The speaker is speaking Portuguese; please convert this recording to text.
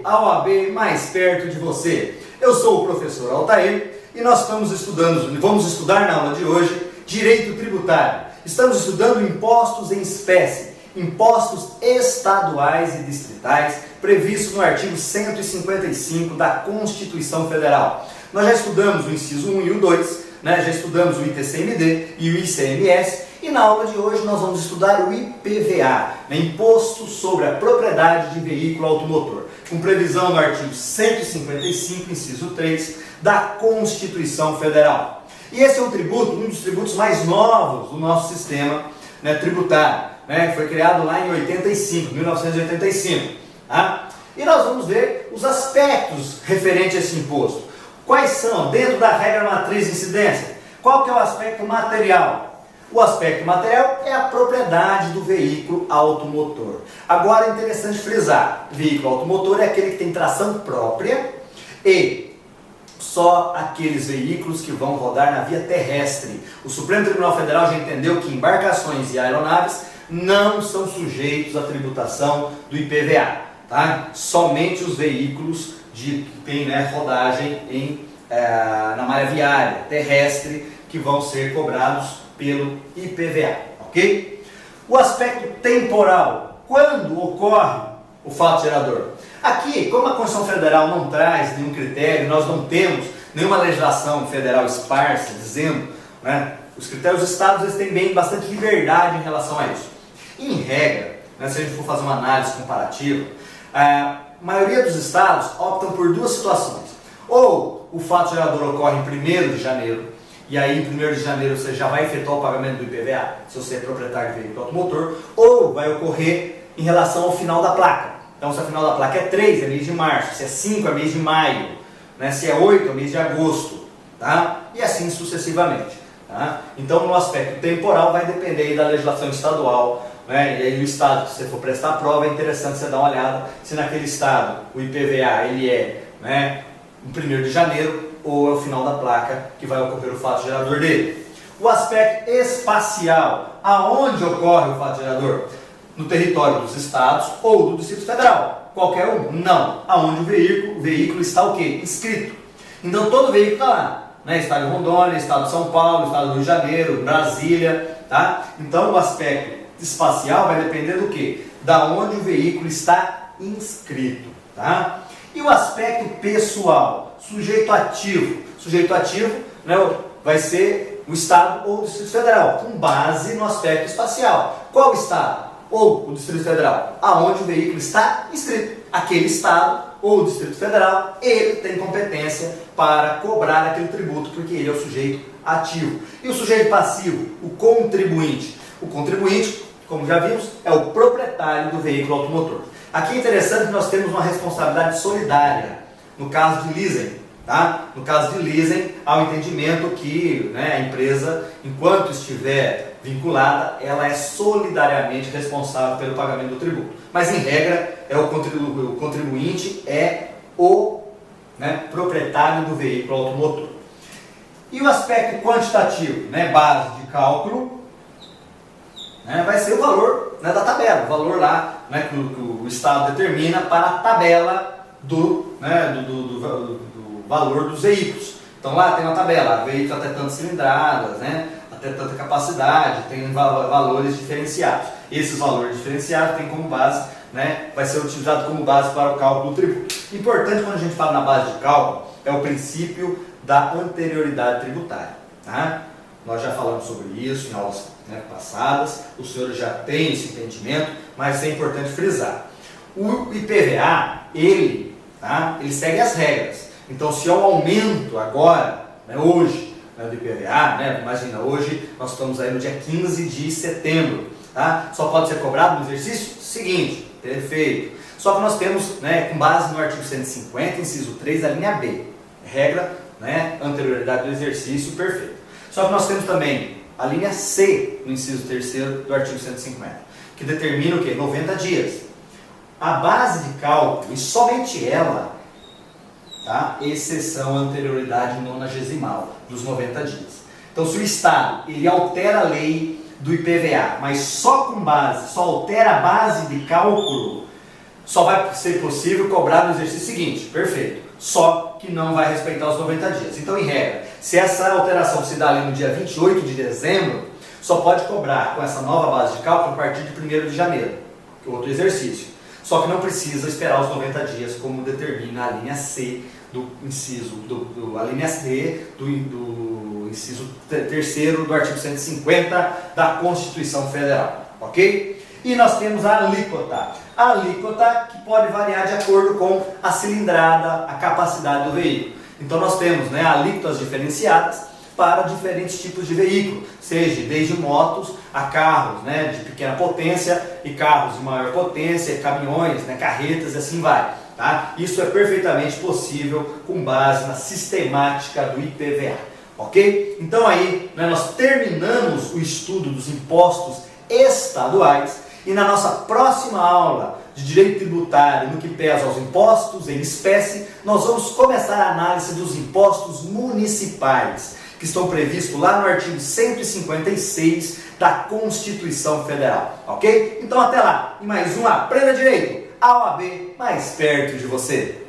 a OAB mais perto de você. Eu sou o professor Altair e nós vamos estudar na aula de hoje Direito Tributário. Estamos estudando impostos em espécie, impostos estaduais e distritais, previstos no artigo 155 da Constituição Federal. Nós já estudamos o inciso 1 e o 2, já estudamos o ITCMD e o ICMS, e na aula de hoje nós vamos estudar o IPVA, Imposto sobre a Propriedade de Veículo Automotor, com previsão no artigo 155, inciso 3, da Constituição Federal. E esse é um dos tributos mais novos do nosso sistema tributário, foi criado lá em 1985. Tá? E nós vamos ver os aspectos referentes a esse imposto. Quais são, dentro da regra matriz de incidência, qual que é o aspecto material? O aspecto material é a propriedade do veículo automotor. Agora é interessante frisar, veículo automotor é aquele que tem tração própria e só aqueles veículos que vão rodar na via terrestre. O Supremo Tribunal Federal já entendeu que embarcações e aeronaves não são sujeitos à tributação do IPVA. Tá? Somente os veículos que têm rodagem na malha viária terrestre que vão ser cobrados pelo IPVA, ok? O aspecto temporal, quando ocorre o fato gerador? Aqui, como a Constituição Federal não traz nenhum critério, nós não temos nenhuma legislação federal esparsa dizendo, os critérios dos estados eles têm bastante liberdade em relação a isso. Em regra, se a gente for fazer uma análise comparativa, a maioria dos estados optam por duas situações. Ou o fato gerador ocorre em 1º de janeiro, e aí em 1º de janeiro você já vai efetuar o pagamento do IPVA, se você é proprietário de veículo automotor, ou vai ocorrer em relação ao final da placa. Então se o final da placa é 3, é mês de março, se é 5, é mês de maio, se é 8, é mês de agosto, tá? E assim sucessivamente. Tá? Então no aspecto temporal vai depender aí da legislação estadual, e aí o estado que você for prestar a prova é interessante você dar uma olhada se naquele estado o IPVA ele é em 1º de janeiro ou é o final da placa que vai ocorrer o fato gerador dele. O aspecto espacial, aonde ocorre o fato gerador? No território dos estados ou do Distrito Federal. Qualquer um? Não. Aonde o veículo está o quê? Inscrito. Então todo veículo está lá. Estado de Rondônia, Estado de São Paulo, Estado do Rio de Janeiro, Brasília. Tá? Então o aspecto espacial vai depender do quê? Da onde o veículo está inscrito. Tá? E o aspecto pessoal? Sujeito ativo. Sujeito ativo vai ser o Estado ou o Distrito Federal, com base no aspecto espacial. Qual Estado? Ou o Distrito Federal? Aonde o veículo está inscrito. Aquele Estado ou o Distrito Federal, ele tem competência para cobrar aquele tributo, porque ele é o sujeito ativo. E o sujeito passivo? O contribuinte. O contribuinte, como já vimos, é o proprietário do veículo automotor. Aqui é interessante que nós temos uma responsabilidade solidária, no caso de leasing. Tá? No caso de leasing, há o entendimento que a empresa, enquanto estiver vinculada, ela é solidariamente responsável pelo pagamento do tributo. Mas, em regra, o contribuinte é o proprietário do veículo automotor. E o aspecto quantitativo, base de cálculo, vai ser o valor da tabela, o valor lá que o Estado determina para a tabela do valor dos veículos. Então lá tem uma tabela, veículo até tantas cilindradas, até tanta capacidade, tem valores diferenciados. Esses valores diferenciados tem como base, vai ser utilizado como base para o cálculo do tributo. Importante quando a gente fala na base de cálculo é o princípio da anterioridade tributária. Tá? Nós já falamos sobre isso em aulas passadas, os senhores já têm esse entendimento, mas é importante frisar. O IPVA, ele segue as regras. Então, se há um aumento agora, hoje, do IPVA, imagina, hoje nós estamos aí no dia 15 de setembro, tá? Só pode ser cobrado no exercício seguinte, perfeito. Só que nós temos, com base no artigo 150, inciso 3, a linha B, regra, anterioridade do exercício, perfeito. Só que nós temos também a linha C, no inciso 3º do artigo 150, que determina o quê? 90 dias. A base de cálculo, e somente ela, exceção à anterioridade nonagesimal dos 90 dias. Então, se o Estado ele altera a lei do IPVA, mas só altera a base de cálculo, só vai ser possível cobrar no exercício seguinte, perfeito. Só que não vai respeitar os 90 dias. Então, em regra, se essa alteração se dá ali no dia 28 de dezembro, só pode cobrar com essa nova base de cálculo a partir de 1º de janeiro, que é outro exercício. Só que não precisa esperar os 90 dias, como determina a linha C do inciso, a linha D do inciso 3º do artigo 150 da Constituição Federal, ok? E nós temos a alíquota. A alíquota que pode variar de acordo com a cilindrada, a capacidade do veículo. Então nós temos, né, alíquotas diferenciadas para diferentes tipos de veículo, seja desde motos a carros, né, de pequena potência e carros de maior potência, caminhões, né, carretas e assim vai. Tá? Isso é perfeitamente possível com base na sistemática do IPVA. Ok? Então aí, né, nós terminamos o estudo dos impostos estaduais e na nossa próxima aula de direito tributário no que pesa aos impostos em espécie, nós vamos começar a análise dos impostos municipais, que estão previstos lá no artigo 156 da Constituição Federal. Ok? Então até lá, e mais um Aprenda Direito, a OAB mais perto de você.